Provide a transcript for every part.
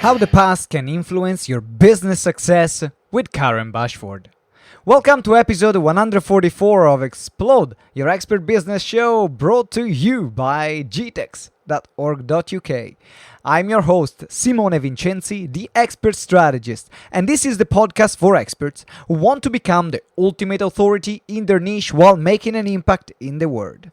How the Past Can Influence Your Business Success with Karen Bashford. Welcome to episode 144 of Explode, your expert business show brought to you by GTeX.org.uk. I'm your host, Simone Vincenzi, the Experts Strategist, and this is the podcast for experts who want to become the ultimate authority in their niche while making an impact in the world.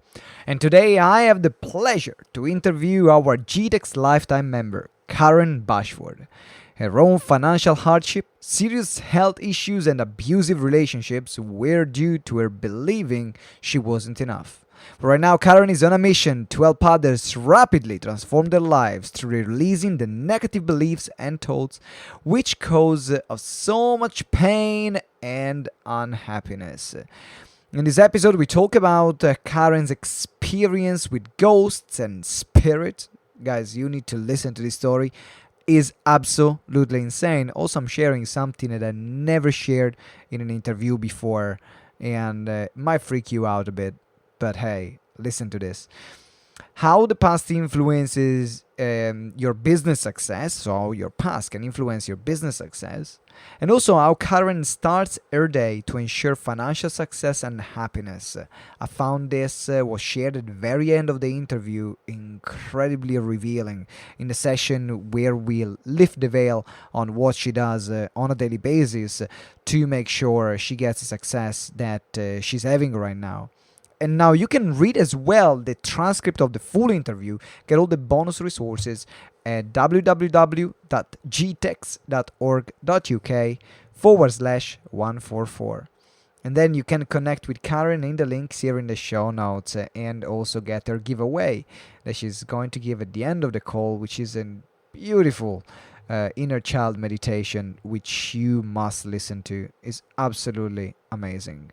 And today I have the pleasure to interview our GTeX Lifetime Member, Karen Bashford. Her own financial hardship, serious health issues, and abusive relationships were due to her believing she wasn't enough. But right now, Karen is on a mission to help others rapidly transform their lives through releasing the negative beliefs and thoughts which cause us so much pain and unhappiness. In this episode, we talk about Karen's experience with ghosts and spirits. Guys, you need to listen to this story. Is absolutely insane. Also, I'm sharing something that I never shared in an interview before, and might freak you out a bit, but hey, listen to this. How the past influences your business success, so your past can influence your business success, and also how Karen starts her day to ensure financial success and happiness. I found this was shared at the very end of the interview incredibly revealing in the session where we'll lift the veil on what she does on a daily basis to make sure she gets the success that she's having right now. And now you can read as well the transcript of the full interview, get all the bonus resources at www.gtex.org.uk/144. And then you can connect with Karen in the links here in the show notes and also get her giveaway that she's going to give at the end of the call, which is a beautiful inner child meditation, which you must listen to. It's absolutely amazing.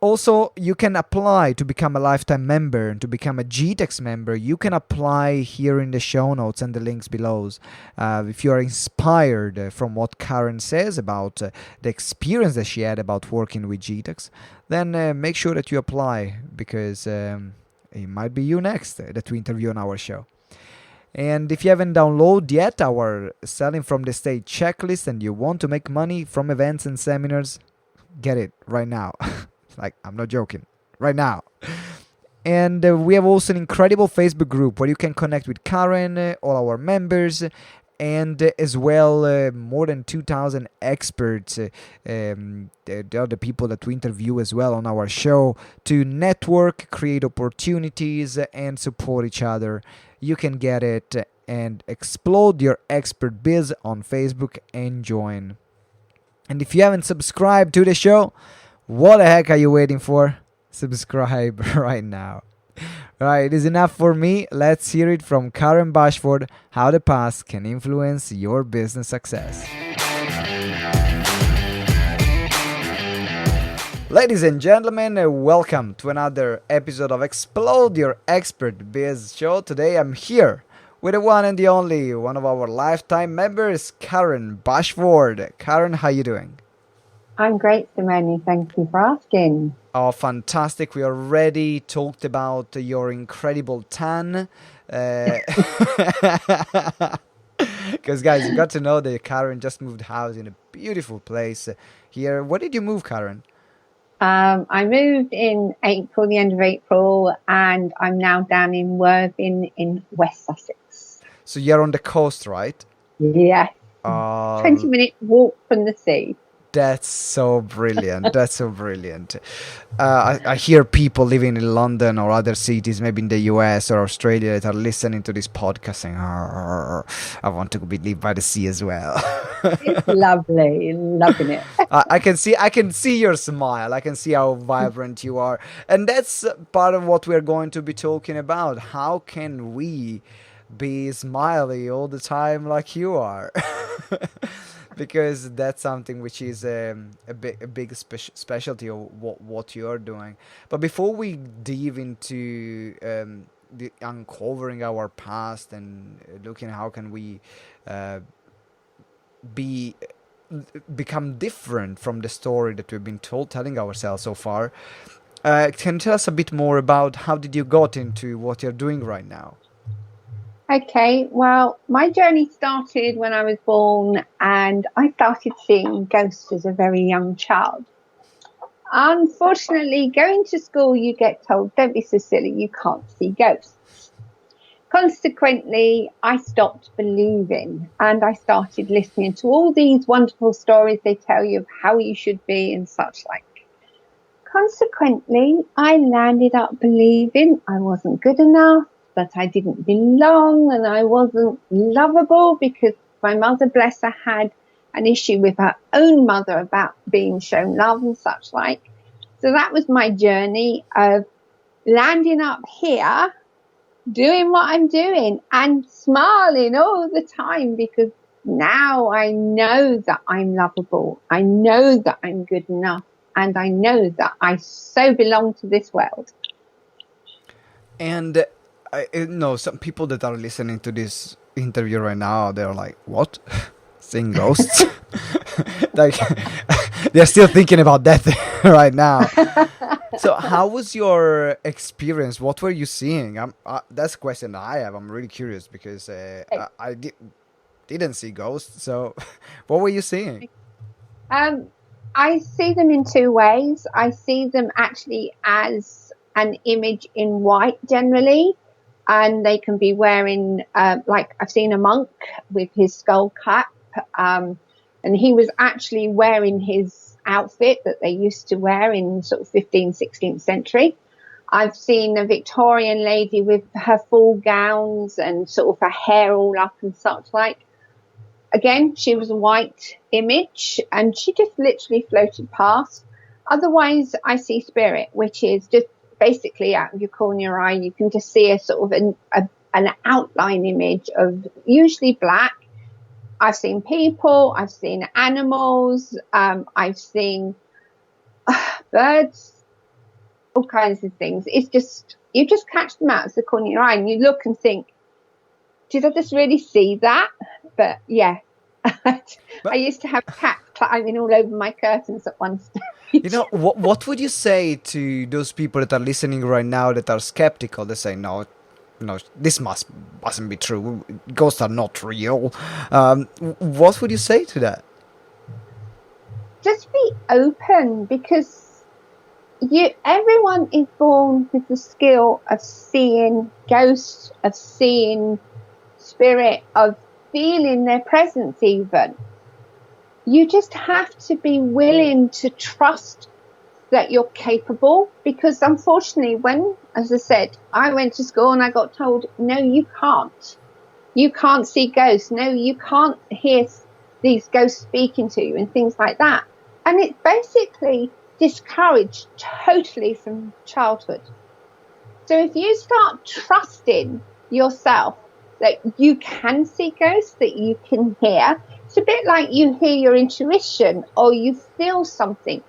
Also, you can apply to become a lifetime member and to become a GTeX member. You can apply here in the show notes and the links below. If you are inspired from what Karen says about the experience that she had about working with GTeX, then make sure that you apply because it might be you next that we interview on our show. And if you haven't downloaded yet our Selling from the Stage checklist and you want to make money from events and seminars, get it right now. Like, I'm not joking. Right now. And we have also an incredible Facebook group where you can connect with Karen, all our members, and as well more than 2,000 experts. They are the people that we interview as well on our show to network, create opportunities, and support each other. You can get it and explode your expert biz on Facebook and join. And if you haven't subscribed to the show, what the heck are you waiting for? Subscribe right now. Right, it is enough for me. Let's hear it from Karen Bashford, how the past can influence your business success. Ladies and gentlemen, welcome to another episode of Explode Your Expert Biz Show. Today I'm here with the one and the only, one of our lifetime members, Karen Bashford. Karen, how you doing? I'm great, Simone. Thank you for asking. Oh, fantastic. We already talked about your incredible tan. Because, guys, you got to know that Karen just moved house in a beautiful place here. Where did you move, Karen? I moved in April, the end of April, and I'm now down in Worthing in West Sussex. So you're on the coast, right? Yeah. 20-minute walk from the sea. That's so brilliant. That's so brilliant. I hear people living in London or other cities, maybe in the US or Australia, that are listening to this podcast saying, I want to live by the sea as well. It's lovely. Loving it. I can see your smile. I can see how vibrant you are. And that's part of what we're going to be talking about. How can we be smiley all the time like you are? Because that's something which is a big specialty of what you're doing. But before we dive into the uncovering our past and looking how can we become different from the story that we've been telling ourselves so far, can you tell us a bit more about how did you got into what you're doing right now? Okay, well, my journey started when I was born, and I started seeing ghosts as a very young child. Unfortunately, going to school, you get told, don't be so silly, you can't see ghosts. Consequently, I stopped believing and I started listening to all these wonderful stories they tell you of how you should be and such like. Consequently, I landed up believing I wasn't good enough, that I didn't belong, and I wasn't lovable because my mother, bless her, had an issue with her own mother about being shown love and such like. So that was my journey of landing up here, doing what I'm doing and smiling all the time because now I know that I'm lovable. I know that I'm good enough. And I know that I so belong to this world. And I know some people that are listening to this interview right now, they're like, "What? Seeing ghosts?" Like they're still thinking about that right now. So, how was your experience? What were you seeing? That's a question I have. I'm really curious because I didn't see ghosts. So, what were you seeing? Um, I see them in two ways. I see them actually as an image in white generally, and they can be wearing, like I've seen a monk with his skull cap, and he was actually wearing his outfit that they used to wear in sort of 15th, 16th century. I've seen a Victorian lady with her full gowns and sort of her hair all up and such like. Again, she was a white image and she just literally floated past. Otherwise, I see spirit, which is just basically out of your corner of your eye. You can just see a sort of an outline image of usually black. I've seen people, I've seen animals, I've seen birds, all kinds of things. It's just, you just catch them out of the corner of your eye and you look and think, did I just really see that? But yeah, I used to have cats climbing all over my curtains at one stage. You know, what would you say to those people that are listening right now that are skeptical? They say, no, no, this mustn't be true. Ghosts are not real. What would you say to that? Just be open because everyone is born with the skill of seeing ghosts, of seeing spirit, of feeling their presence even. You just have to be willing to trust that you're capable because unfortunately when, as I said, I went to school and I got told, no, you can't. You can't see ghosts. No, you can't hear these ghosts speaking to you and things like that. And it's basically discouraged totally from childhood. So if you start trusting yourself that you can see ghosts, that you can hear, it's a bit like you hear your intuition or you feel something.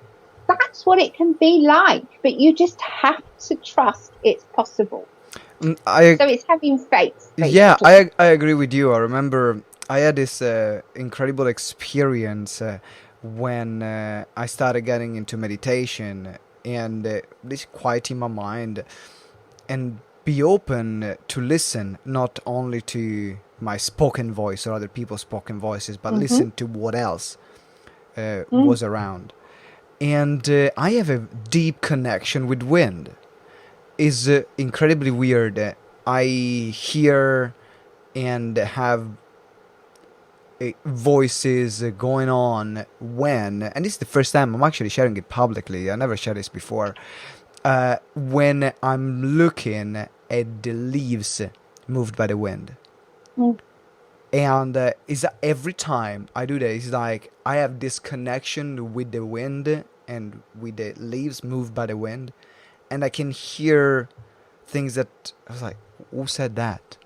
That's what it can be like, but you just have to trust it's possible. So it's having faith. Basically. Yeah, I agree with you. I remember I had this incredible experience when I started getting into meditation and this quieting my mind and be open to listen not only to my spoken voice or other people's spoken voices, but listen to what else was around. And I have a deep connection with wind. It's incredibly weird. I hear and have voices going on when, and this is the first time I'm actually sharing it publicly. I never shared this before. When I'm looking at the leaves moved by the wind. And is every time I do that, it's like I have this connection with the wind and with the leaves moved by the wind, and I can hear things that I was like, who said that?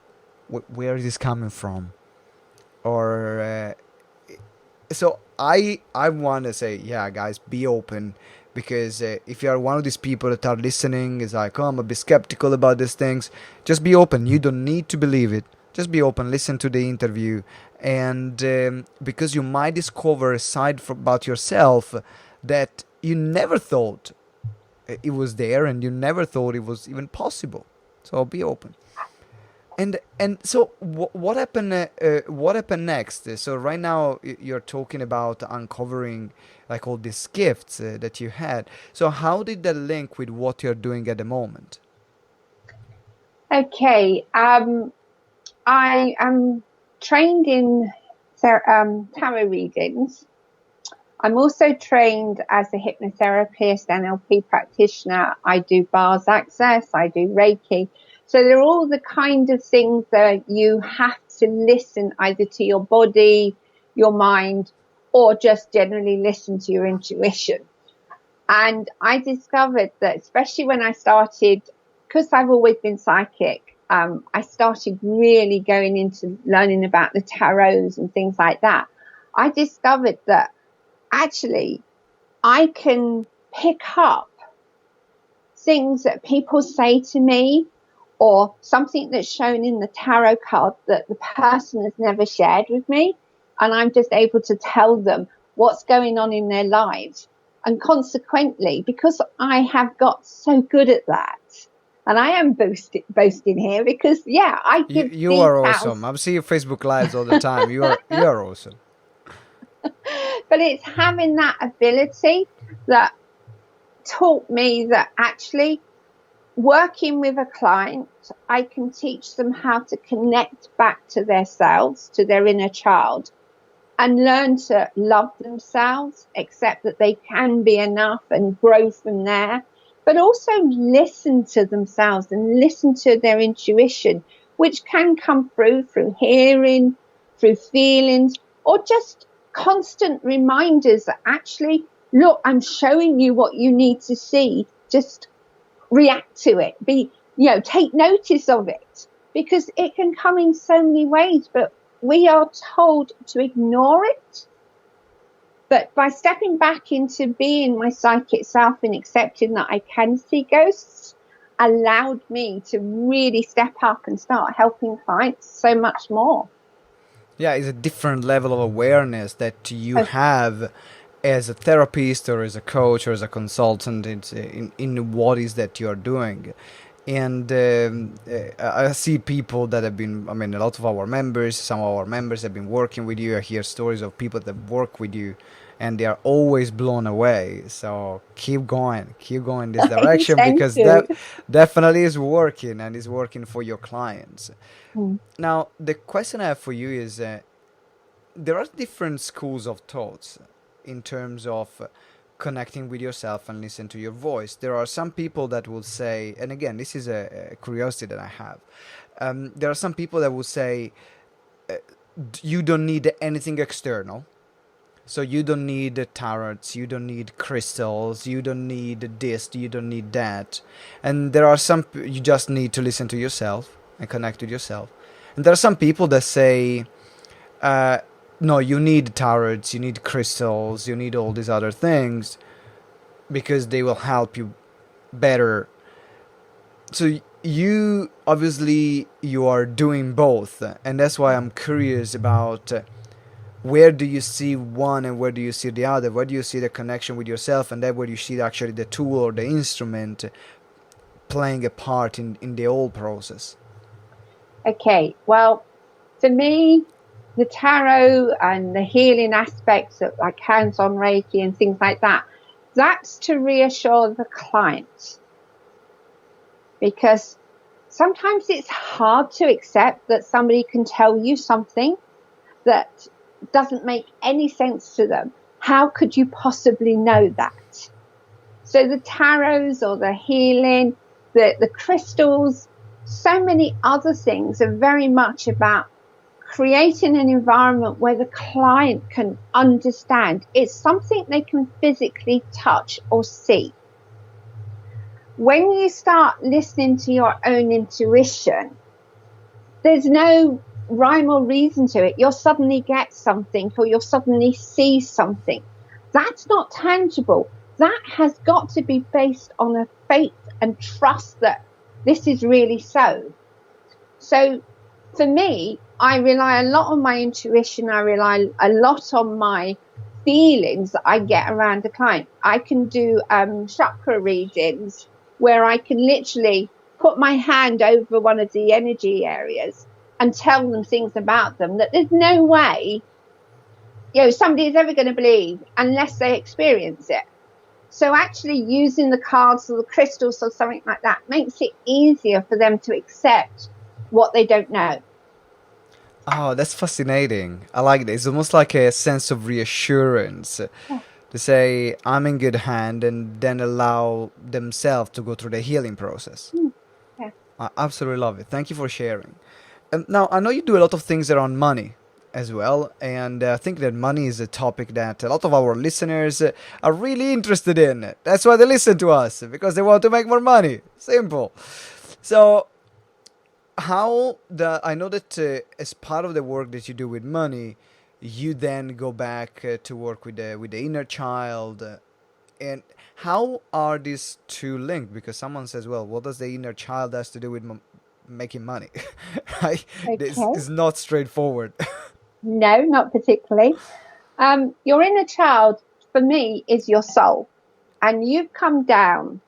Where is this coming from? Or so I want to say, yeah, guys, be open. Because if you are one of these people that are listening, is like, oh, I'm a bit skeptical about these things. Just be open. You don't need to believe it. Just be open. Listen to the interview, and because you might discover a side about yourself that you never thought it was there, and you never thought it was even possible. So be open. And so what happened? What happened next? So right now you're talking about uncovering like all these gifts that you had. So how did that link with what you're doing at the moment? Okay. I am trained in tarot readings. I'm also trained as a hypnotherapist, NLP practitioner. I do bars access, I do Reiki. So they're all the kind of things that you have to listen either to your body, your mind, or just generally listen to your intuition. And I discovered that, especially when I started, because I've always been psychic, I started really going into learning about the tarots and things like that. I discovered that actually I can pick up things that people say to me or something that's shown in the tarot card that the person has never shared with me. And I'm just able to tell them what's going on in their lives. And consequently, because I have got so good at that, and I am boasting here because, yeah, I give You are details. awesome. I'm seeing Facebook lives all the time. You are awesome. But it's having that ability that taught me that actually working with a client, I can teach them how to connect back to themselves, to their inner child, and learn to love themselves, accept that they can be enough and grow from there, but also listen to themselves and listen to their intuition, which can come through hearing, through feelings, or just constant reminders that actually, look, I'm showing you what you need to see. Just react to it, take notice of it, because it can come in so many ways, but we are told to ignore it. But by stepping back into being my psychic self and accepting that I can see ghosts allowed me to really step up and start helping clients so much more. Yeah, it's a different level of awareness that you have as a therapist or as a coach or as a consultant in what is that you're doing. And I see people that have been, I mean, a lot of our members, some of our members have been working with you. I hear stories of people that work with you and they are always blown away. So keep going this direction Thank because you. that definitely is working and is working for your clients. Mm. Now, the question I have for you is there are different schools of thoughts in terms of connecting with yourself and listen to your voice. There are some people that will say, and again, this is a curiosity that I have. There are some people that will say, you don't need anything external. So you don't need tarots, you don't need crystals, you don't need this, you don't need that. And there are some, you just need to listen to yourself and connect with yourself. And there are some people that say, no, you need tarots, you need crystals, you need all these other things because they will help you better. So you obviously you are doing both, and that's why I'm curious about where do you see one and where do you see the other? Where do you see the connection with yourself, and then where do you see actually the tool or the instrument playing a part in the whole process? Okay, well, for me, the tarot and the healing aspects of like hands-on Reiki and things like that, that's to reassure the client, because sometimes it's hard to accept that somebody can tell you something that doesn't make any sense to them. How could you possibly know that? So the tarots or the healing, the crystals, so many other things are very much about creating an environment where the client can understand. It's something they can physically touch or see. When you start listening to your own intuition, there's no rhyme or reason to it. You'll suddenly get something or you'll suddenly see something. That's not tangible. That has got to be based on a faith and trust that this is really so. So for me, I rely a lot on my intuition. I rely a lot on my feelings that I get around the client. I can do chakra readings where I can literally put my hand over one of the energy areas and tell them things about them that there's no way, somebody is ever going to believe unless they experience it. So actually using the cards or the crystals or something like that makes it easier for them to accept what they don't know. Oh, that's fascinating. I like this. It's almost like a sense of reassurance to say, I'm in good hand, and then allow themselves to go through the healing process. Yeah. I absolutely love it. Thank you for sharing. Now, I know you do a lot of things around money as well, and I think that money is a topic that a lot of our listeners are really interested in. That's why they listen to us, because they want to make more money. Simple. So, I know that as part of the work that you do with money, you then go back to work with the inner child, and how are these two linked? Because someone says, well, what does the inner child has to do with making money? Right? This Okay. is not straightforward. No, not particularly. Your inner child, for me, is your soul. And you've come down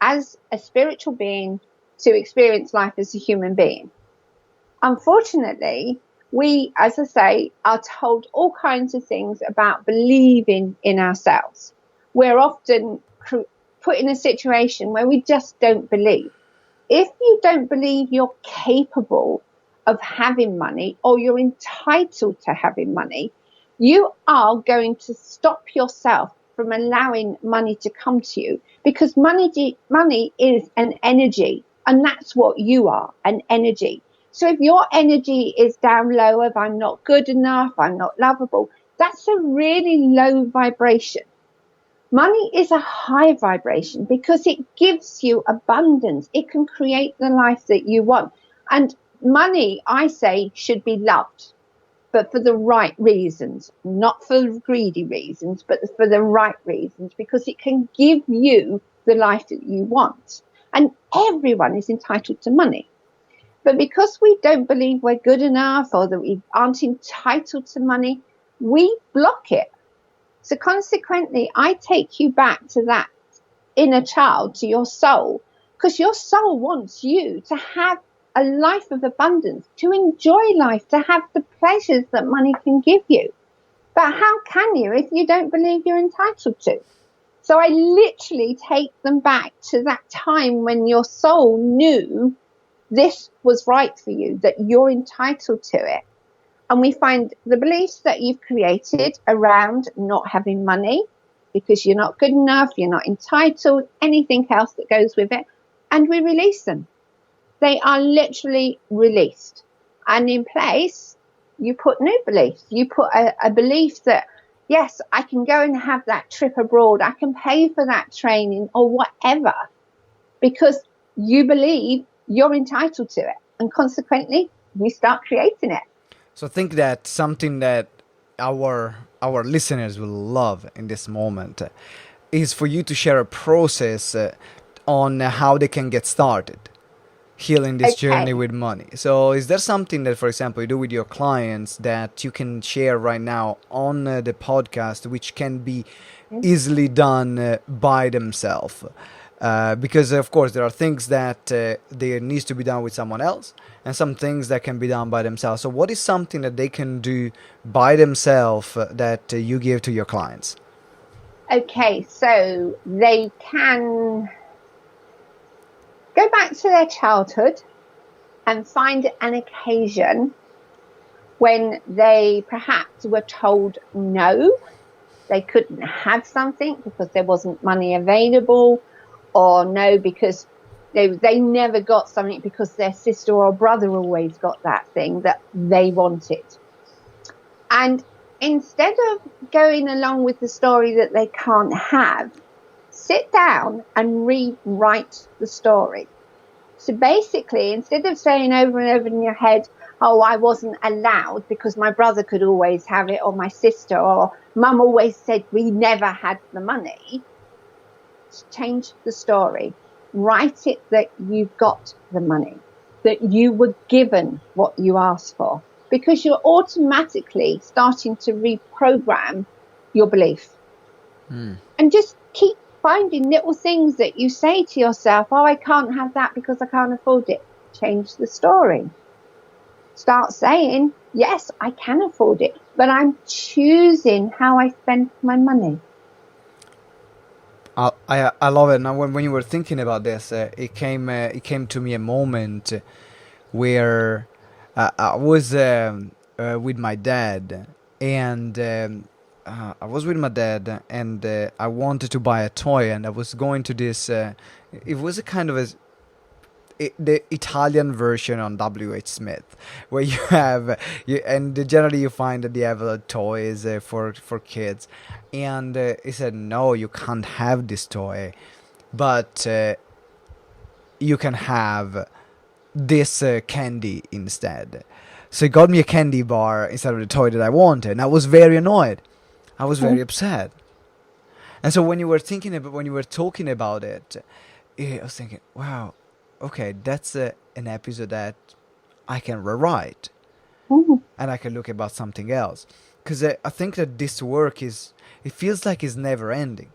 as a spiritual being to experience life as a human being. Unfortunately, we, as I say, are told all kinds of things about believing in ourselves. We're often put in a situation where we just don't believe. If you don't believe you're capable of having money or you're entitled to having money, you are going to stop yourself from allowing money to come to you, because money is an energy, and that's what you are, an energy. So if your energy is down low, if I'm not good enough, I'm not lovable, that's a really low vibration. Money is a high vibration because it gives you abundance. It can create the life that you want. And money, I say, should be loved, but for the right reasons, not for greedy reasons, but for the right reasons, because it can give you the life that you want. And everyone is entitled to money. But because we don't believe we're good enough or that we aren't entitled to money, we block it. So consequently, I take you back to that inner child, to your soul, because your soul wants you to have a life of abundance, to enjoy life, to have the pleasures that money can give you. But how can you if you don't believe you're entitled to? So I literally take them back to that time when your soul knew this was right for you, that you're entitled to it. And we find the beliefs that you've created around not having money because you're not good enough, you're not entitled, anything else that goes with it, and we release them. They are literally released. And in place, you put new beliefs. You put a belief that, yes, I can go and have that trip abroad, I can pay for that training or whatever, because you believe you're entitled to it. And consequently, you start creating it. So I think that something that our listeners will love in this moment is for you to share a process on how they can get started healing this journey with money. So is there something that, for example, you do with your clients that you can share right now on the podcast, which can be easily done by themselves? Because of course there are things that they needs to be done with someone else, and some things that can be done by themselves. So what is something that they can do by themselves that you give to your clients? Okay, so they can go back to their childhood and find an occasion when they perhaps were told no, they couldn't have something because there wasn't money available, or no, because they never got something because their sister or brother always got that thing that they wanted. And instead of going along with the story that they can't have, sit down and rewrite the story. So basically, instead of saying over and over in your head, oh, I wasn't allowed because my brother could always have it, or my sister, or mum always said we never had the money, change the story. Write it that you got the money, that you were given what you asked for, because you're automatically starting to reprogram your belief. And just keep finding little things that you say to yourself, oh, I can't have that because I can't afford it. Change the story. Start saying, yes, I can afford it, but I'm choosing how I spend my money. I love it. Now, when you were thinking about this, it came to me a moment where I was with my dad, and I was with my dad, and I wanted to buy a toy, and I was going to this. It was a kind of the Italian version on W.H. Smith, where you have and generally you find that they have toys for kids, and he said, no, you can't have this toy, but you can have this candy instead. So he got me a candy bar instead of the toy that I wanted, and I was very annoyed. I was very upset. And so when you were talking about it, I was thinking, wow, okay, that's an episode that I can rewrite, and I can look about something else, because I think that this work it feels like it's never ending.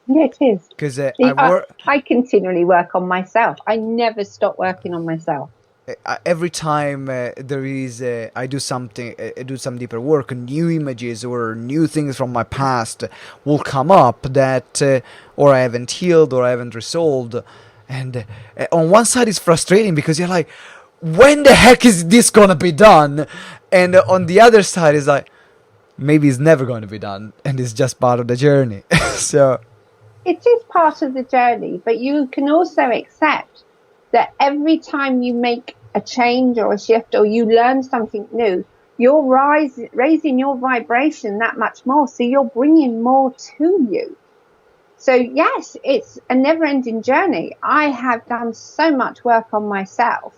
Yeah, it is. Because I continually work on myself. I never stop working on myself. Every time there is I do something, do some deeper work, new images or new things from my past will come up that or I haven't healed or I haven't resolved, and on one side it's frustrating because you're like, when the heck is this gonna be done? And on the other side is like, maybe it's never going to be done, and it's just part of the journey. So it is part of the journey, but you can also accept that every time you make a change or a shift or you learn something new, you're raising your vibration that much more. So you're bringing more to you. So yes, it's a never-ending journey. I have done so much work on myself,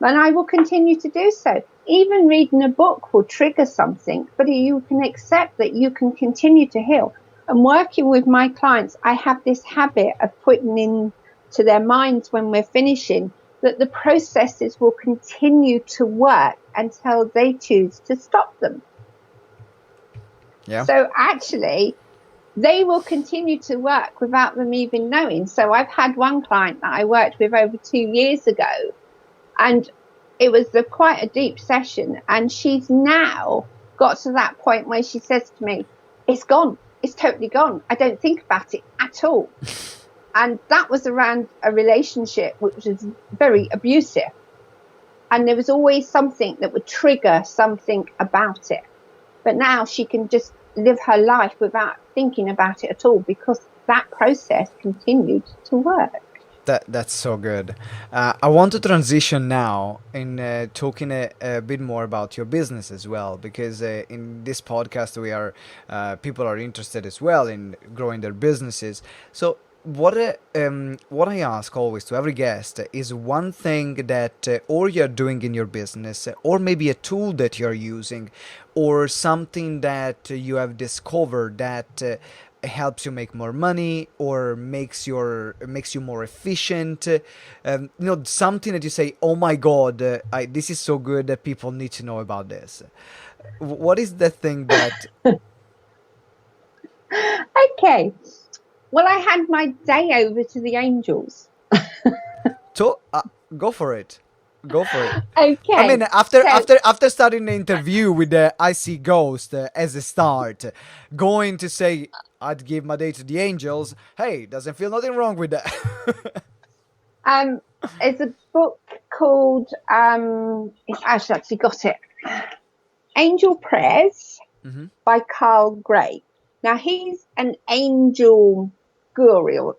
and I will continue to do so. Even reading a book will trigger something, but you can accept that you can continue to heal. And working with my clients, I have this habit of putting into their minds when we're finishing that the processes will continue to work until they choose to stop them. yeah. So actually, they will continue to work without them even knowing. So I've had one client that I worked with over 2 years ago, and it was quite a deep session. And she's now got to that point where she says to me, it's gone. It's totally gone. I don't think about it at all. And that was around a relationship which was very abusive. And there was always something that would trigger something about it. But now she can just live her life without thinking about it at all because that process continued to work. That's so good. I want to transition now in talking a bit more about your business as well, because in this podcast we are people are interested as well in growing their businesses. So what I ask always to every guest is one thing that or you're doing in your business, or maybe a tool that you're using, or something that you have discovered that helps you make more money or makes you more efficient. Something that you say, oh my god, this is so good that people need to know about this. What is the thing that Okay, well, I had my day over to the angels. So go for it. Go for it. Okay. I mean, after starting the interview with the I See Ghost as a start, going to say I'd give my day to the angels. Hey, doesn't feel nothing wrong with that. It's a book called it's actually got it. Angel Prayers by Carl Gray. Now he's an angel guru,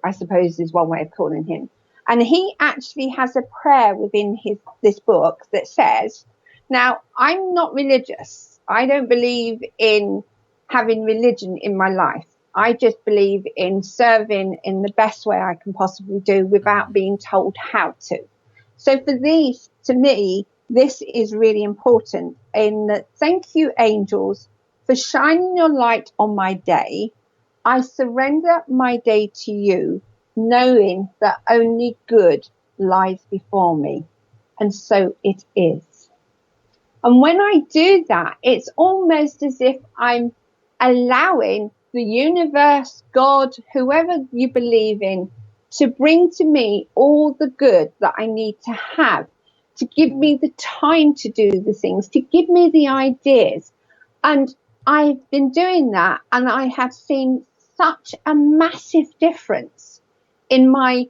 I suppose is one way of calling him. And he actually has a prayer within this book that says, now I'm not religious. I don't believe in having religion in my life. I just believe in serving in the best way I can possibly do without being told how to. So for these, to me, this is really important in that thank you, angels, for shining your light on my day. I surrender my day to you, knowing that only good lies before me. And so it is. And when I do that, it's almost as if I'm allowing the universe, God, whoever you believe in, to bring to me all the good that I need to have, to give me the time to do the things, to give me the ideas. And I've been doing that, and I have seen such a massive difference in my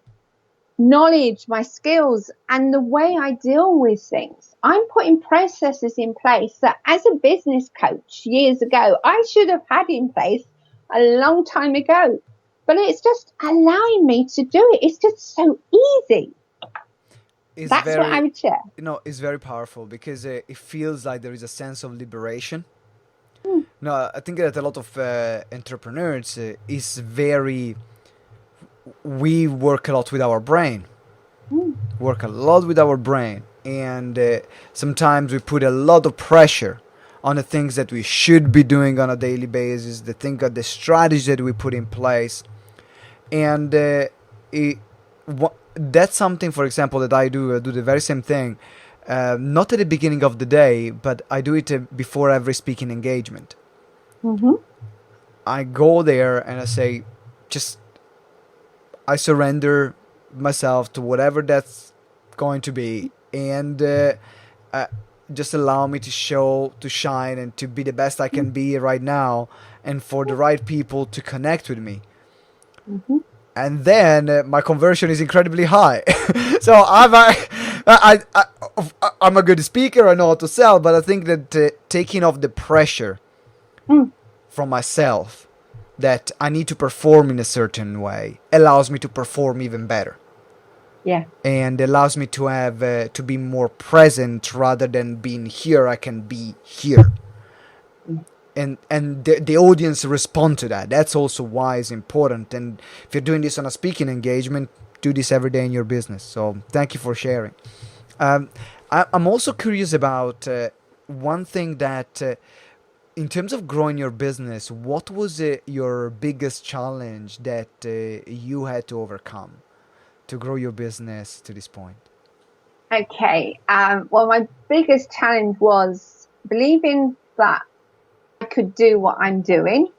knowledge, my skills, and the way I deal with things. I'm putting processes in place that as a business coach years ago, I should have had in place a long time ago. But it's just allowing me to do it. It's just so easy. It's That's what I very, would share. it's very powerful because it feels like there is a sense of liberation. Mm. No, I think that a lot of entrepreneurs is very. We work a lot with our brain. Mm. Work a lot with our brain, and sometimes we put a lot of pressure on the things that we should be doing on a daily basis, the strategy that we put in place, and that's something, for example, that I do. I do the very same thing, not at the beginning of the day, but I do it before every speaking engagement. Mm-hmm. I go there and I say, just I surrender myself to whatever that's going to be, and uh, just allow me to shine, and to be the best I can be right now, and for the right people to connect with me. Mm-hmm. And then my conversion is incredibly high. So I'm a good speaker. I know how to sell, but I think that taking off the pressure Mm. from myself that I need to perform in a certain way allows me to perform even better, Yeah. and allows me to have to be more present rather than being here. I can be here, Mm. and the audience respond to that. That's also why it's important. And if you're doing this on a speaking engagement, do this every day in your business. So thank you for sharing. um, I'm also curious about one thing that in terms of growing your business, what was your biggest challenge that you had to overcome to grow your business to this point? Okay. Well, my biggest challenge was believing that I could do what I'm doing.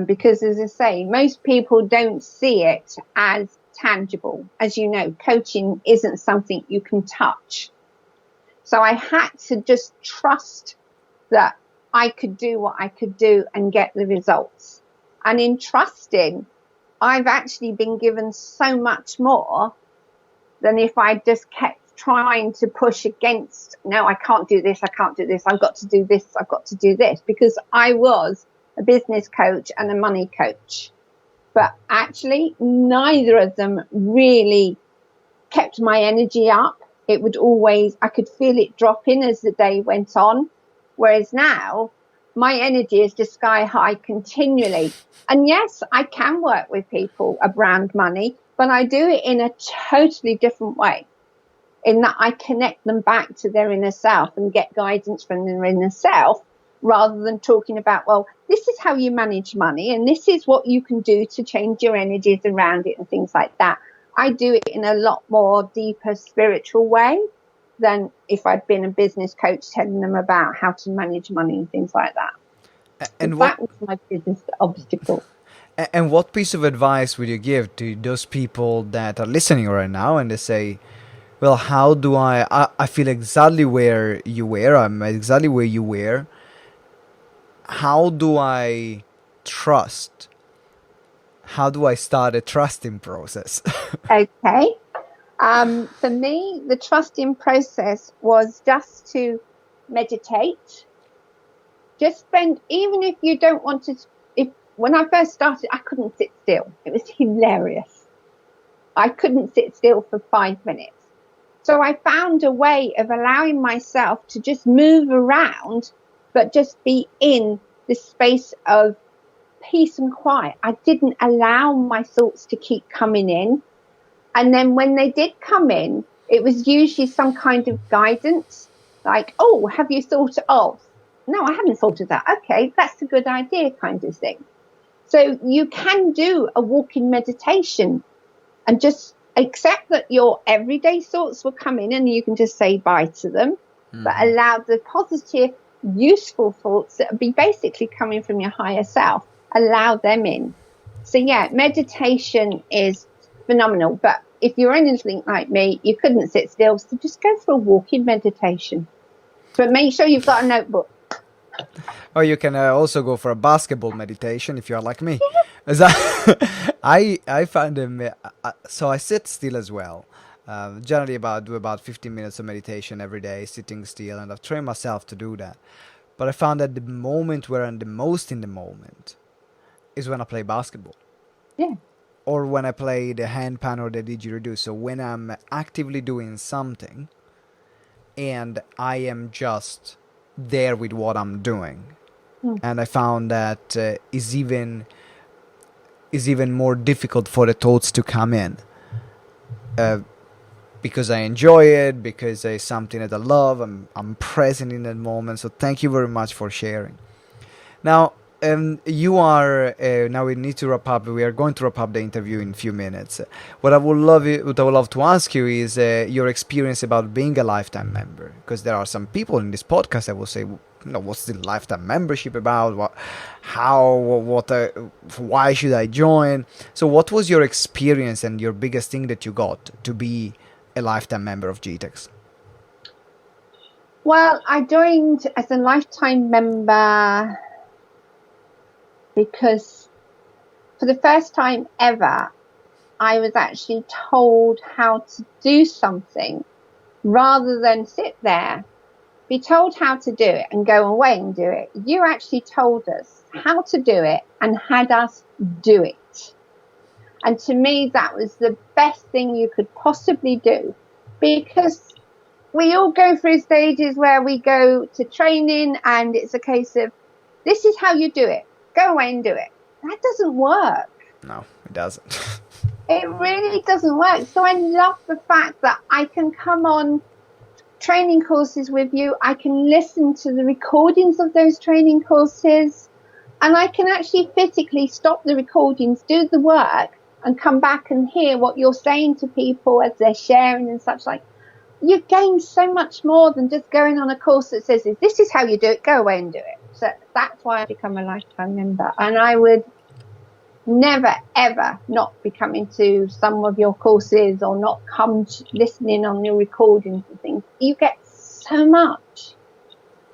Because, as I say, most people don't see it as tangible. As you know, coaching isn't something you can touch. So I had to just trust that I could do what I could do and get the results. And in trusting, I've actually been given so much more than if I just kept trying to push against, no, I can't do this, I can't do this, I've got to do this, I've got to do this, because I was a business coach and a money coach. But actually, neither of them really kept my energy up. It would always, I could feel it dropping as the day went on. Whereas now, my energy is just sky high continually. And yes, I can work with people around money, but I do it in a totally different way, in that I connect them back to their inner self and get guidance from their inner self, rather than talking about, well, this is how you manage money and this is what you can do to change your energies around it and things like that. I do it in a lot more deeper spiritual way than if I'd been a business coach telling them about how to manage money and things like that. So And what that was my biggest obstacle. and what piece of advice would you give to those people that are listening right now and they say, well, how do I feel exactly where you were, I'm exactly where you were. How do I trust? How do I start a trusting process? Okay. For me, the trusting process was just to meditate. Just spend, even if you don't want to, when I first started, I couldn't sit still. It was hilarious. I couldn't sit still for 5 minutes. So I found a way of allowing myself to just move around, but just be in this space of peace and quiet. I didn't allow my thoughts to keep coming in. And then when they did come in, it was usually some kind of guidance, like, oh, have you thought of? No, I haven't thought of that. Okay, that's a good idea, kind of thing. So you can do a walking meditation and just accept that your everyday thoughts will come in and you can just say bye to them, but allow the positive, useful thoughts that will be basically coming from your higher self, allow them in. So yeah, meditation is phenomenal. But if you're anything like me, you couldn't sit still. So just go for a walk in meditation. But make sure you've got a notebook. Or you can also go for a basketball meditation if you are like me. As I find them. So I sit still as well. Generally, do about 15 minutes of meditation every day, sitting still, and I've trained myself to do that. But I found that the moment where I'm the most in the moment is when I play basketball. Yeah. Or when I play the handpan or the didgeridoo. So when I'm actively doing something and I am just there with what I'm doing. And I found that is even more difficult for the thoughts to come in. Because I enjoy it, because it's something that I love, I'm present in that moment. So thank you very much for sharing. Now, you are now we need to wrap up. We are going to wrap up the interview in a few minutes. What I would love to ask you is your experience about being a lifetime member, because there are some people in this podcast that will say, what's the lifetime membership about? Why should I join? So what was your experience and your biggest thing that you got to be a lifetime member of GTeX? Well, I joined as a lifetime member because for the first time ever, I was actually told how to do something rather than sit there, be told how to do it and go away and do it. You actually told us how to do it and had us do it. And to me, that was the best thing you could possibly do, because we all go through stages where we go to training and it's a case of, this is how you do it. Go away and do it. That doesn't work. No, it doesn't. It really doesn't work. So I love the fact that I can come on training courses with you. I can listen to the recordings of those training courses, and I can actually physically stop the recordings, do the work, and come back and hear what you're saying to people as they're sharing and such like. You gain so much more than just going on a course that says, this is how you do it, go away and do it. So that's why I become a lifetime member. And I would never, ever not be coming to some of your courses or not come listening on your recordings and things. You get so much.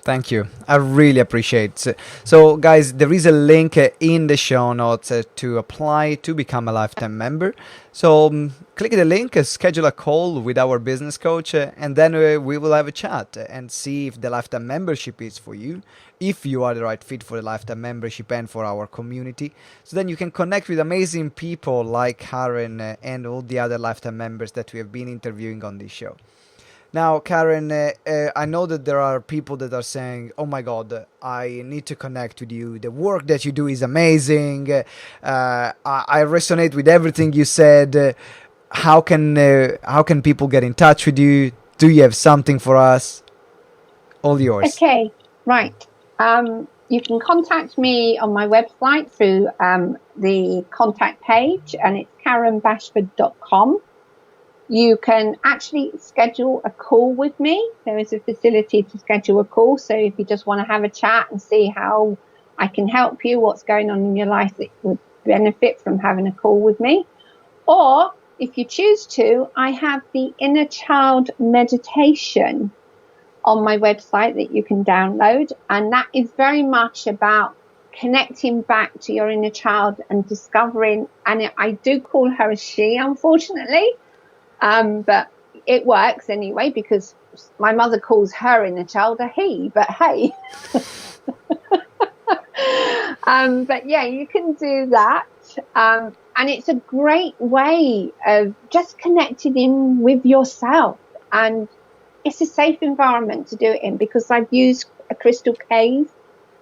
Thank you. I really appreciate it. So, guys, there is a link in the show notes to apply to become a lifetime member. So, click the link, schedule a call with our business coach, and then we will have a chat and see if the lifetime membership is for you, if you are the right fit for the lifetime membership and for our community. So then you can connect with amazing people like Karen and all the other lifetime members that we have been interviewing on this show. Now, Karen, I know that there are people that are saying, oh my God, I need to connect with you. The work that you do is amazing. I resonate with everything you said. How can people get in touch with you? Do you have something for us? All yours. Okay, right. You can contact me on my website through the contact page, and it's karenbashford.com. You can actually schedule a call with me. There is a facility to schedule a call. So if you just want to have a chat and see how I can help you, what's going on in your life that would benefit from having a call with me. Or if you choose to, I have the Inner Child Meditation on my website that you can download. And that is very much about connecting back to your inner child and discovering, and I do call her a she, unfortunately. But it works anyway, because my mother calls her inner child a he, but hey. But yeah, you can do that. And it's a great way of just connecting in with yourself. And it's a safe environment to do it in, because I've used a crystal cave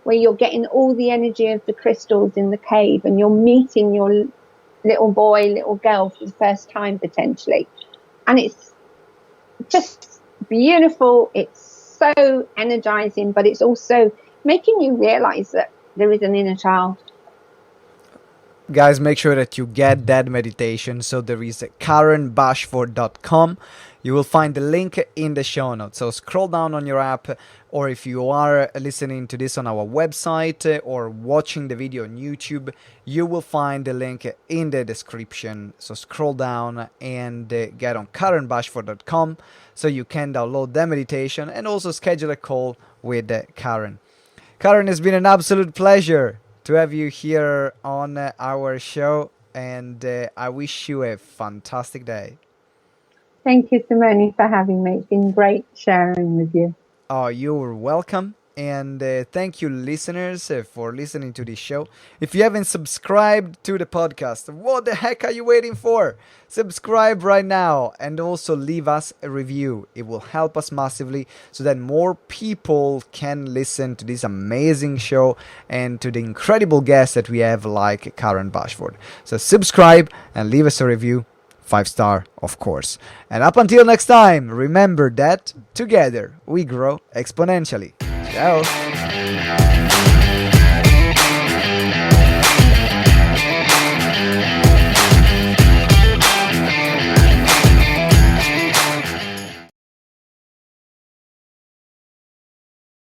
where you're getting all the energy of the crystals in the cave, and you're meeting your little boy, little girl for the first time potentially. And it's just beautiful. It's so energizing, but it's also making you realize that there is an inner child. guys, make sure that you get that meditation. So there is karenbashford.com. You will find the link in the show notes. So scroll down on your app, or if you are listening to this on our website or watching the video on YouTube, you will find the link in the description. So scroll down and get on karenbashford.com so you can download the meditation and also schedule a call with Karen. Karen, it's been an absolute pleasure to have you here on our show, and I wish you a fantastic day. Thank you, Simone, for having me. It's been great sharing with you. Oh, you're welcome. And thank you, listeners, for listening to this show. If you haven't subscribed to the podcast, what the heck are you waiting for? Subscribe right now and also leave us a review. It will help us massively so that more people can listen to this amazing show and to the incredible guests that we have, like Karen Bashford. So subscribe and leave us a review. 5-star, of course. And up until next time, remember that together we grow exponentially. Ciao.